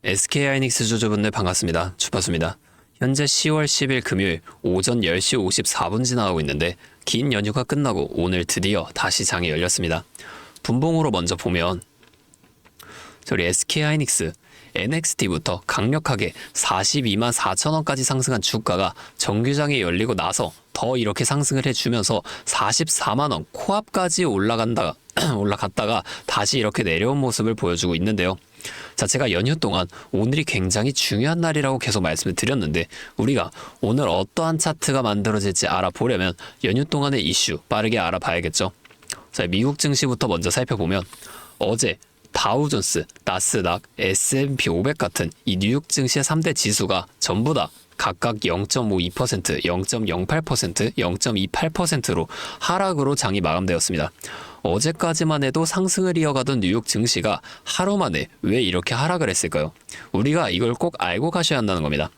SK하이닉스 주주분들 반갑습니다. 주파수입니다. 현재 10월 10일 금요일 오전 10시 54분 지나가고 있는데 긴 연휴가 끝나고 오늘 드디어 다시 장이 열렸습니다. 분봉으로 먼저 보면 저희 SK하이닉스 NXT부터 강력하게 42만 4천원까지 상승한 주가가 정규장이 열리고 나서 더 이렇게 상승을 해주면서 44만원 코앞까지 올라갔다가 다시 이렇게 내려온 모습을 보여주고 있는데요. 자, 제가 연휴 동안 오늘이 굉장히 중요한 날이라고 계속 말씀을 드렸는데 우리가 오늘 어떠한 차트가 만들어질지 알아보려면 연휴 동안의 이슈 빠르게 알아봐야겠죠. 자, 미국 증시부터 먼저 살펴보면 어제 다우존스, 나스닥, S&P 500 같은 이 뉴욕 증시의 3대 지수가 전부 다 각각 0.52%, 0.08%, 0.28%로 하락으로 장이 마감되었습니다. 어제까지만 해도 상승을 이어가던 뉴욕 증시가 하루 만에 왜 이렇게 하락을 했을까요? 우리가 이걸 꼭 알고 가셔야 한다는 겁니다.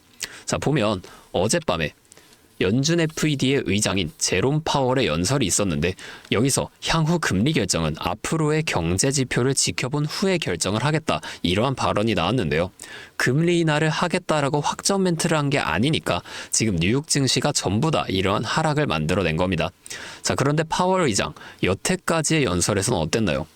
자, 보면 어젯밤에 연준 FED의 의장인 제롬 파월의 연설이 있었는데 여기서 향후 금리 결정은 앞으로의 경제 지표를 지켜본 후에 결정을 하겠다, 이러한 발언이 나왔는데요. 금리 인하를 하겠다라고 확정 멘트를 한 게 아니니까 지금 뉴욕 증시가 전부 다 이러한 하락을 만들어낸 겁니다. 자, 그런데 파월 의장 여태까지의 연설에서는 어땠나요?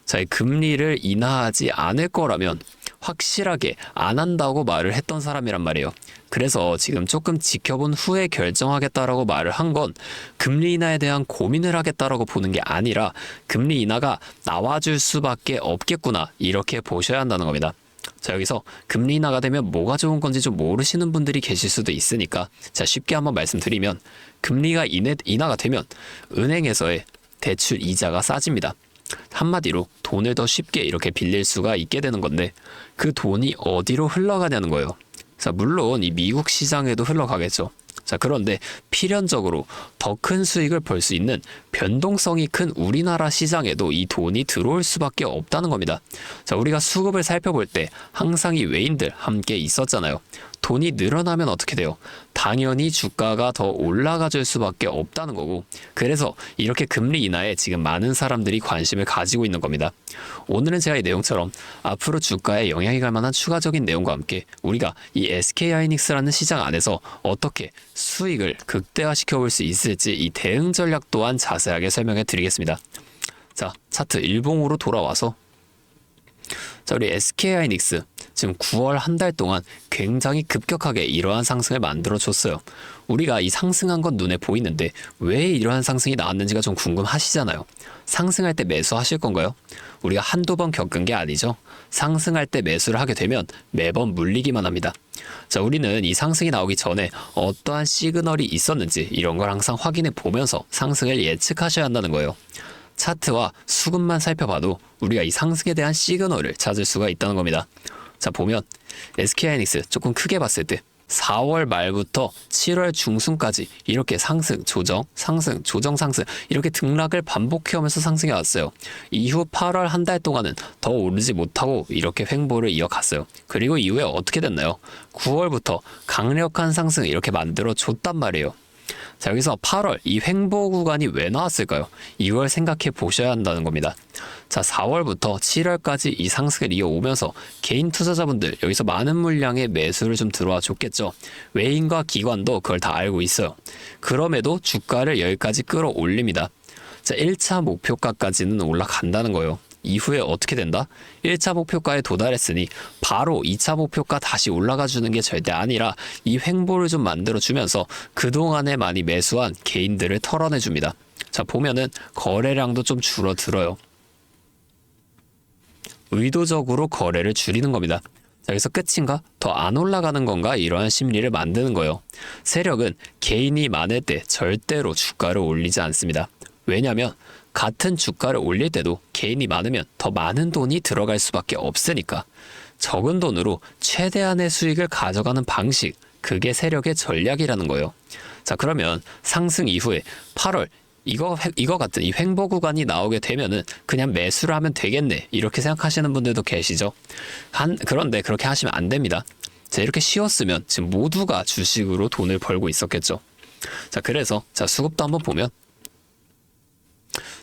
자, 금리를 인하하지 않을 거라면 확실하게 안 한다고 말을 했던 사람이란 말이에요. 그래서 지금 조금 지켜본 후에 결정하겠다라고 말을 한 건 금리 인하에 대한 고민을 하겠다라고 보는 게 아니라 금리 인하가 나와줄 수밖에 없겠구나, 이렇게 보셔야 한다는 겁니다. 자, 여기서 금리 인하가 되면 뭐가 좋은 건지 좀 모르시는 분들이 계실 수도 있으니까 자, 쉽게 한번 말씀드리면 금리가 인하가 되면 은행에서의 대출 이자가 싸집니다. 한마디로 돈을 더 쉽게 이렇게 빌릴 수가 있게 되는 건데 그 돈이 어디로 흘러가냐는 거예요. 자, 물론 이 미국 시장에도 흘러가겠죠. 자, 그런데 필연적으로 더 큰 수익을 벌 수 있는 변동성이 큰 우리나라 시장에도 이 돈이 들어올 수밖에 없다는 겁니다. 자, 우리가 수급을 살펴볼 때 항상 이 외인들 함께 있었잖아요. 돈이 늘어나면 어떻게 돼요? 당연히 주가가 더 올라가 줄 수밖에 없다는 거고, 그래서 이렇게 금리 인하에 지금 많은 사람들이 관심을 가지고 있는 겁니다. 오늘은 제가 이 내용처럼 앞으로 주가에 영향이 갈 만한 추가적인 내용과 함께 우리가 이 SK하이닉스라는 시장 안에서 어떻게 수익을 극대화시켜 볼 수 있을지 이 대응 전략 또한 자세하게 설명해 드리겠습니다. 자, 차트 일봉으로 돌아와서 자, 우리 SK하이닉스 지금 9월 한 달 동안 굉장히 급격하게 이러한 상승을 만들어줬어요. 우리가 이 상승한 건 눈에 보이는데 왜 이러한 상승이 나왔는지가 좀 궁금하시잖아요. 상승할 때 매수하실 건가요? 우리가 한두 번 겪은 게 아니죠. 상승할 때 매수를 하게 되면 매번 물리기만 합니다. 자, 우리는 이 상승이 나오기 전에 어떠한 시그널이 있었는지 이런 걸 항상 확인해 보면서 상승을 예측하셔야 한다는 거예요. 차트와 수급만 살펴봐도 우리가 이 상승에 대한 시그널을 찾을 수가 있다는 겁니다. 자, 보면 SK하이닉스 조금 크게 봤을 때 4월 말부터 7월 중순까지 이렇게 상승, 조정, 상승, 조정, 상승 이렇게 등락을 반복해오면서 상승해 왔어요. 이후 8월 한 달 동안은 더 오르지 못하고 이렇게 횡보를 이어갔어요. 그리고 이후에 어떻게 됐나요? 9월부터 강력한 상승 이렇게 만들어 줬단 말이에요. 자, 여기서 8월 이 횡보 구간이 왜 나왔을까요? 이걸 생각해 보셔야 한다는 겁니다. 자, 4월부터 7월까지 이 상승을 이어오면서 개인 투자자분들 여기서 많은 물량의 매수를 좀 들어와 줬겠죠. 외인과 기관도 그걸 다 알고 있어요. 그럼에도 주가를 여기까지 끌어올립니다. 자, 1차 목표가까지는 올라간다는 거예요. 이후에 어떻게 된다? 1차 목표가에 도달했으니 바로 2차 목표가 다시 올라가 주는 게 절대 아니라 이 횡보를 좀 만들어 주면서 그동안에 많이 매수한 개인들을 털어내 줍니다. 자, 보면은 거래량도 좀 줄어들어요. 의도적으로 거래를 줄이는 겁니다. 자, 여기서 끝인가? 더 안 올라가는 건가? 이러한 심리를 만드는 거예요. 세력은 개인이 많을 때 절대로 주가를 올리지 않습니다. 왜냐하면 같은 주가를 올릴 때도 개인이 많으면 더 많은 돈이 들어갈 수밖에 없으니까 적은 돈으로 최대한의 수익을 가져가는 방식, 그게 세력의 전략이라는 거예요. 자, 그러면 상승 이후에 8월 이거 같은 이 횡보 구간이 나오게 되면은 그냥 매수를 하면 되겠네, 이렇게 생각하시는 분들도 계시죠. 그런데 그렇게 하시면 안 됩니다. 자, 이렇게 쉬웠으면 지금 모두가 주식으로 돈을 벌고 있었겠죠. 자, 그래서 자, 수급도 한번 보면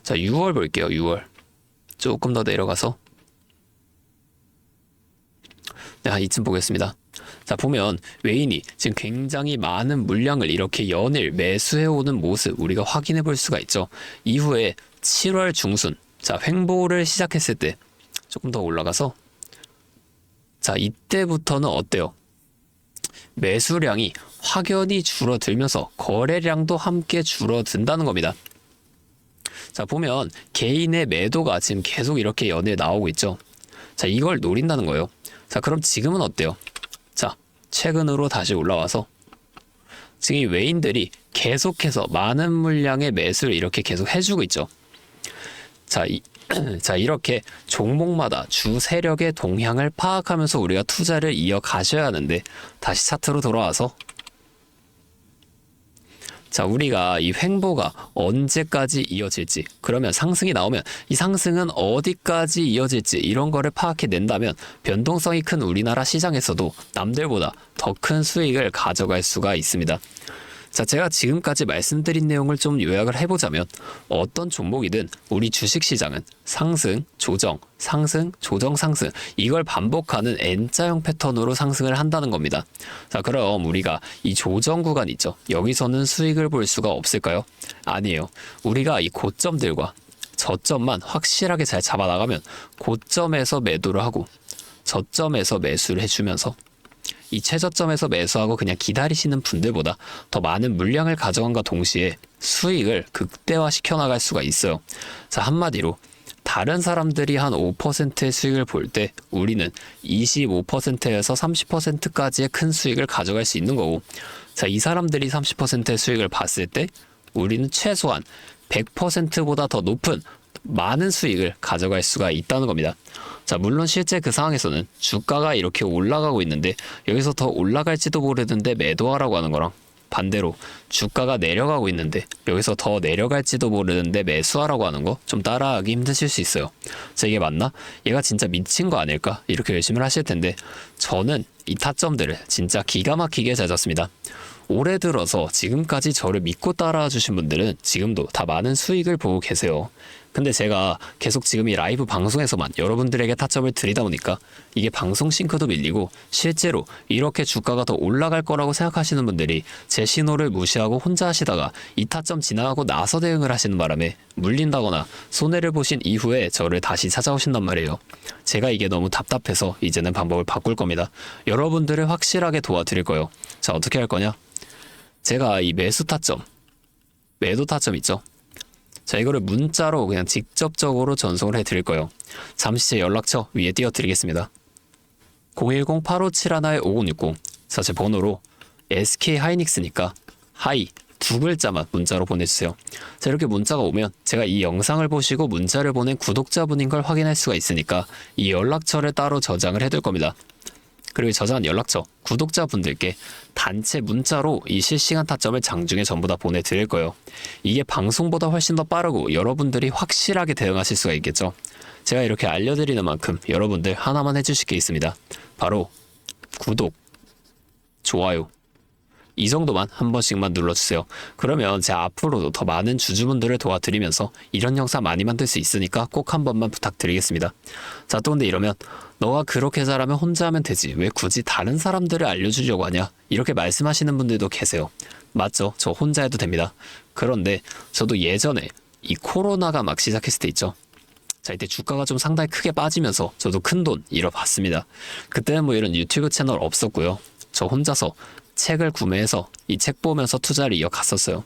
자, 6월 볼게요. 6월 조금 더 내려가서 네, 이쯤 보겠습니다. 자, 보면 외인이 지금 굉장히 많은 물량을 이렇게 연일 매수해오는 모습 우리가 확인해 볼 수가 있죠. 이후에 7월 중순, 자, 횡보를 시작했을 때 조금 더 올라가서, 자, 이때부터는 어때요? 매수량이 확연히 줄어들면서 거래량도 함께 줄어든다는 겁니다. 자, 보면 개인의 매도가 지금 계속 이렇게 연일 나오고 있죠. 자, 이걸 노린다는 거예요. 자, 그럼 지금은 어때요? 자, 최근으로 다시 올라와서 지금 이 외인들이 계속해서 많은 물량의 매수를 이렇게 계속 해주고 있죠. 자, 자, 이렇게 종목마다 주 세력의 동향을 파악하면서 우리가 투자를 이어가셔야 하는데, 다시 차트로 돌아와서, 자, 우리가 이 횡보가 언제까지 이어질지, 그러면 상승이 나오면 이 상승은 어디까지 이어질지 이런 거를 파악해 낸다면 변동성이 큰 우리나라 시장에서도 남들보다 더 큰 수익을 가져갈 수가 있습니다. 자, 제가 지금까지 말씀드린 내용을 좀 요약을 해보자면, 어떤 종목이든 우리 주식시장은 상승, 조정, 상승, 조정, 상승, 이걸 반복하는 N자형 패턴으로 상승을 한다는 겁니다. 자, 그럼 우리가 이 조정 구간 있죠. 여기서는 수익을 볼 수가 없을까요? 아니에요. 우리가 이 고점들과 저점만 확실하게 잘 잡아나가면 고점에서 매도를 하고 저점에서 매수를 해주면서 이 최저점에서 매수하고 그냥 기다리시는 분들보다 더 많은 물량을 가져간과 동시에 수익을 극대화시켜 나갈 수가 있어요. 자, 한마디로 다른 사람들이 한 5%의 수익을 볼 때 우리는 25%에서 30%까지의 큰 수익을 가져갈 수 있는 거고, 자, 이 사람들이 30%의 수익을 봤을 때 우리는 최소한 100%보다 더 높은 많은 수익을 가져갈 수가 있다는 겁니다. 자, 물론 실제 그 상황에서는 주가가 이렇게 올라가고 있는데 여기서 더 올라갈지도 모르는데 매도하라고 하는 거랑, 반대로 주가가 내려가고 있는데 여기서 더 내려갈지도 모르는데 매수하라고 하는 거 좀 따라하기 힘드실 수 있어요. 자, 이게 맞나? 얘가 진짜 미친 거 아닐까? 이렇게 열심히 하실 텐데, 저는 이 타점들을 진짜 기가 막히게 잘 잡습니다. 올해 들어서 지금까지 저를 믿고 따라와 주신 분들은 지금도 다 많은 수익을 보고 계세요. 근데 제가 계속 지금 이 라이브 방송에서만 여러분들에게 타점을 드리다 보니까 이게 방송 싱크도 밀리고, 실제로 이렇게 주가가 더 올라갈 거라고 생각하시는 분들이 제 신호를 무시하고 혼자 하시다가 이 타점 지나가고 나서 대응을 하시는 바람에 물린다거나 손해를 보신 이후에 저를 다시 찾아오신단 말이에요. 제가 이게 너무 답답해서 이제는 방법을 바꿀 겁니다. 여러분들을 확실하게 도와드릴 거예요. 자, 어떻게 할 거냐? 제가 이 매수 타점, 매도 타점 있죠? 자, 이거를 문자로 그냥 직접적으로 전송을 해드릴 거예요. 잠시 제 연락처 위에 띄워드리겠습니다. 010-8571-5060. 자, 제 번호로 SK 하이닉스니까 하이 두 글자만 문자로 보내주세요. 자, 이렇게 문자가 오면 제가 이 영상을 보시고 문자를 보낸 구독자분인 걸 확인할 수가 있으니까 이 연락처를 따로 저장을 해둘 겁니다. 그리고 저장한 연락처 구독자분들께 단체 문자로 이 실시간 타점을 장중에 전부 다 보내드릴 거예요. 이게 방송보다 훨씬 더 빠르고 여러분들이 확실하게 대응하실 수가 있겠죠. 제가 이렇게 알려드리는 만큼 여러분들 하나만 해주실 게 있습니다. 바로 구독, 좋아요, 이 정도만 한 번씩만 눌러주세요. 그러면 제가 앞으로도 더 많은 주주분들을 도와드리면서 이런 영상 많이 만들 수 있으니까 꼭 한 번만 부탁드리겠습니다. 자, 또 근데 이러면 너가 그렇게 잘하면 혼자 하면 되지, 왜 굳이 다른 사람들을 알려주려고 하냐, 이렇게 말씀하시는 분들도 계세요. 맞죠? 저 혼자 해도 됩니다. 그런데 저도 예전에 이 코로나가 막 시작했을 때 있죠. 자, 이때 주가가 좀 상당히 크게 빠지면서 저도 큰돈 잃어봤습니다. 그때는 뭐 이런 유튜브 채널 없었고요. 저 혼자서 책을 구매해서 이 책 보면서 투자를 이어갔었어요.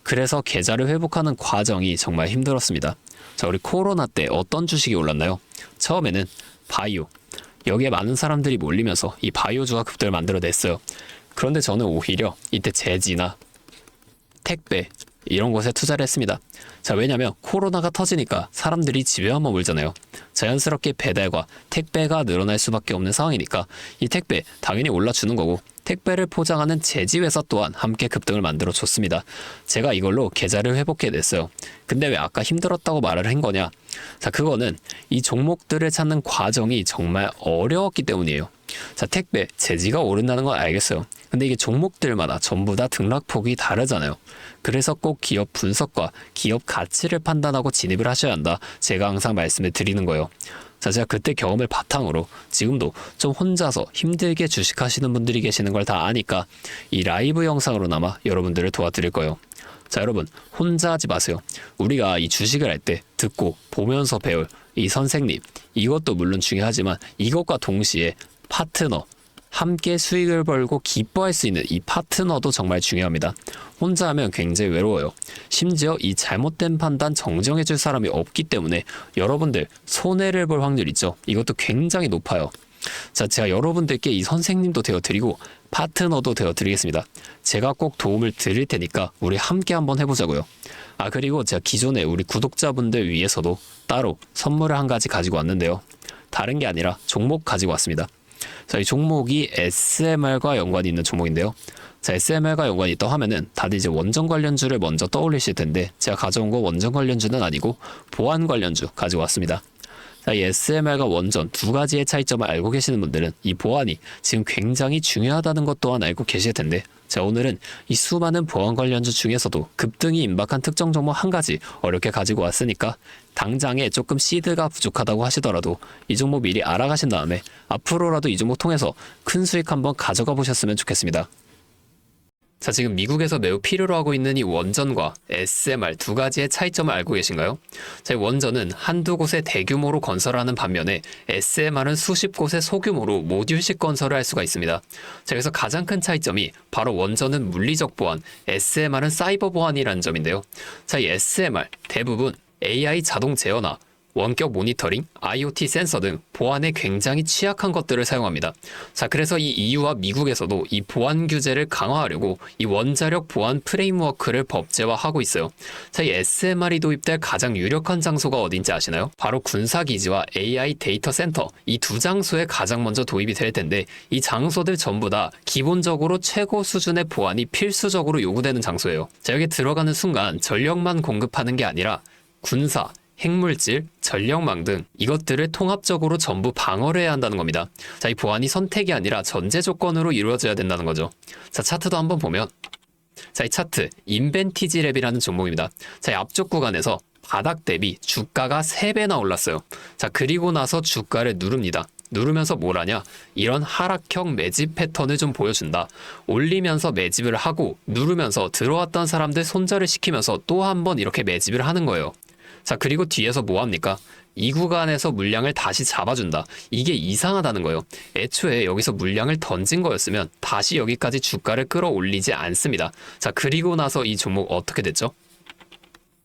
그래서 계좌를 회복하는 과정이 정말 힘들었습니다. 자, 우리 코로나 때 어떤 주식이 올랐나요? 처음에는 바이오. 여기에 많은 사람들이 몰리면서 이 바이오주가 급등을 만들어냈어요. 그런데 저는 오히려 이때 제지나 택배 이런 곳에 투자를 했습니다. 자, 왜냐면 코로나가 터지니까 사람들이 집에만 머물잖아요. 자연스럽게 배달과 택배가 늘어날 수밖에 없는 상황이니까 이 택배 당연히 올라주는 거고, 택배를 포장하는 제지회사 또한 함께 급등을 만들어 줬습니다. 제가 이걸로 계좌를 회복해 냈어요. 근데 왜 아까 힘들었다고 말을 한 거냐? 자, 그거는 이 종목들을 찾는 과정이 정말 어려웠기 때문이에요. 자, 택배, 제지가 오른다는 건 알겠어요. 근데 이게 종목들마다 전부 다 등락폭이 다르잖아요. 그래서 꼭 기업 분석과 기업 가치를 판단하고 진입을 하셔야 한다. 제가 항상 말씀을 드리는 거예요. 자, 제가 그때 경험을 바탕으로 지금도 좀 혼자서 힘들게 주식하시는 분들이 계시는 걸 다 아니까 이 라이브 영상으로나마 여러분들을 도와드릴 거예요. 자, 여러분 혼자 하지 마세요. 우리가 이 주식을 할 때 듣고 보면서 배울 이 선생님, 이것도 물론 중요하지만 이것과 동시에 파트너, 함께 수익을 벌고 기뻐할 수 있는 이 파트너도 정말 중요합니다. 혼자 하면 굉장히 외로워요. 심지어 이 잘못된 판단 정정해 줄 사람이 없기 때문에 여러분들 손해를 볼 확률 있죠. 이것도 굉장히 높아요. 자, 제가 여러분들께 이 선생님도 되어드리고 파트너도 되어드리겠습니다. 제가 꼭 도움을 드릴 테니까 우리 함께 한번 해보자고요. 아, 그리고 제가 기존에 우리 구독자분들 위해서도 따로 선물을 한 가지 가지고 왔는데요. 다른 게 아니라 종목 가지고 왔습니다. 자, 이 종목이 SMR과 연관이 있는 종목인데요. 자, SMR과 연관이 있다 하면은 다들 이제 원전 관련주를 먼저 떠올리실 텐데 제가 가져온 거 원전 관련주는 아니고 보안 관련주 가지고 왔습니다. 자, 이 SMR과 원전 두 가지의 차이점을 알고 계시는 분들은 이 보안이 지금 굉장히 중요하다는 것 또한 알고 계실 텐데, 자, 오늘은 이 수많은 보안 관련주 중에서도 급등이 임박한 특정 종목 한 가지 어렵게 가지고 왔으니까 당장에 조금 시드가 부족하다고 하시더라도 이 종목 미리 알아가신 다음에 앞으로라도 이 종목 통해서 큰 수익 한번 가져가 보셨으면 좋겠습니다. 자, 지금 미국에서 매우 필요로 하고 있는 이 원전과 SMR 두 가지의 차이점을 알고 계신가요? 자, 이 원전은 한두 곳에 대규모로 건설하는 반면에 SMR은 수십 곳에 소규모로 모듈식 건설을 할 수가 있습니다. 자, 그래서 가장 큰 차이점이 바로 원전은 물리적 보안, SMR은 사이버 보안이라는 점인데요. 자, 이 SMR 대부분 AI 자동 제어나 원격 모니터링, IoT 센서 등 보안에 굉장히 취약한 것들을 사용합니다. 자, 그래서 이 EU와 미국에서도 이 보안 규제를 강화하려고 이 원자력 보안 프레임워크를 법제화하고 있어요. 자, 이 SMR이 도입될 가장 유력한 장소가 어딘지 아시나요? 바로 군사기지와 AI 데이터 센터, 이 두 장소에 가장 먼저 도입이 될 텐데, 이 장소들 전부 다 기본적으로 최고 수준의 보안이 필수적으로 요구되는 장소예요. 자, 여기 들어가는 순간 전력만 공급하는 게 아니라 군사, 핵물질, 전력망 등 이것들을 통합적으로 전부 방어를 해야 한다는 겁니다. 자, 이 보안이 선택이 아니라 전제 조건으로 이루어져야 된다는 거죠. 자, 차트도 한번 보면, 자, 이 차트 인벤티지 랩이라는 종목입니다. 자, 이 앞쪽 구간에서 바닥 대비 주가가 3배나 올랐어요. 자, 그리고 나서 주가를 누릅니다. 누르면서 뭘 하냐? 이런 하락형 매집 패턴을 좀 보여준다. 올리면서 매집을 하고 누르면서 들어왔던 사람들 손절을 시키면서 또 한 번 이렇게 매집을 하는 거예요. 자, 그리고 뒤에서 뭐 합니까? 이 구간에서 물량을 다시 잡아준다. 이게 이상하다는 거예요. 애초에 여기서 물량을 던진 거였으면 다시 여기까지 주가를 끌어올리지 않습니다. 자, 그리고 나서 이 종목 어떻게 됐죠?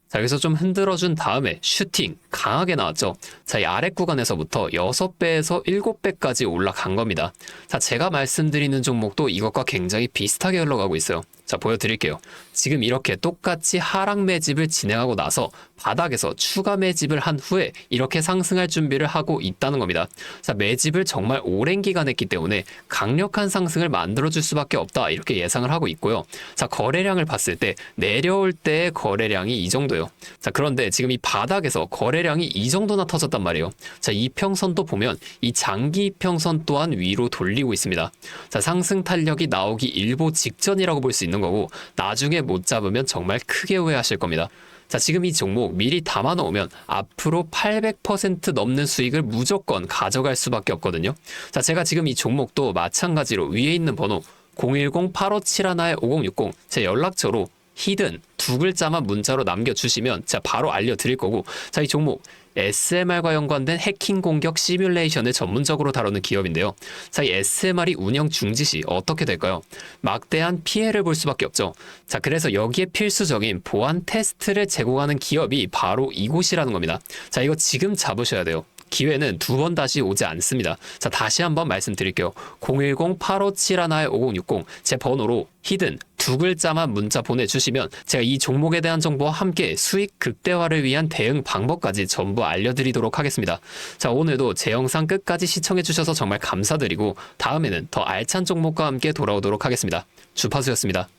자, 여기서 좀 흔들어준 다음에 슈팅 강하게 나왔죠. 자, 이 아래 구간에서부터 6배에서 7배까지 올라간 겁니다. 자, 제가 말씀드리는 종목도 이것과 굉장히 비슷하게 흘러가고 있어요. 자, 보여드릴게요. 지금 이렇게 똑같이 하락 매집을 진행하고 나서 바닥에서 추가 매집을 한 후에 이렇게 상승할 준비를 하고 있다는 겁니다. 자, 매집을 정말 오랜 기간 했기 때문에 강력한 상승을 만들어줄 수밖에 없다, 이렇게 예상을 하고 있고요. 자, 거래량을 봤을 때 내려올 때의 거래량이 이 정도예요. 자, 그런데 지금 이 바닥에서 거래량이 이 정도나 터졌단 말이에요. 자, 이평선도 보면 이 장기 이평선 또한 위로 돌리고 있습니다. 자, 상승 탄력이 나오기 일보 직전이라고 볼 수 있는 거고, 나중에 못 잡으면 정말 크게 후회하실 겁니다. 자, 지금 이 종목 미리 담아 놓으면 앞으로 800% 넘는 수익을 무조건 가져갈 수밖에 없거든요. 자, 제가 지금 이 종목도 마찬가지로 위에 있는 번호 010-8571-5060 제 연락처로 히든 두 글자만 문자로 남겨주시면 제가 바로 알려드릴 거고, 자, 이 종목 SMR과 연관된 해킹 공격 시뮬레이션을 전문적으로 다루는 기업인데요. 자, 이 SMR이 운영 중지 시 어떻게 될까요? 막대한 피해를 볼 수밖에 없죠. 자, 그래서 여기에 필수적인 보안 테스트를 제공하는 기업이 바로 이곳이라는 겁니다. 자, 이거 지금 잡으셔야 돼요. 기회는 두 번 다시 오지 않습니다. 자, 다시 한번 말씀드릴게요. 010-8571-5060 제 번호로 히든 두 글자만 문자 보내주시면 제가 이 종목에 대한 정보와 함께 수익 극대화를 위한 대응 방법까지 전부 알려드리도록 하겠습니다. 자, 오늘도 제 영상 끝까지 시청해주셔서 정말 감사드리고 다음에는 더 알찬 종목과 함께 돌아오도록 하겠습니다. 주파수였습니다.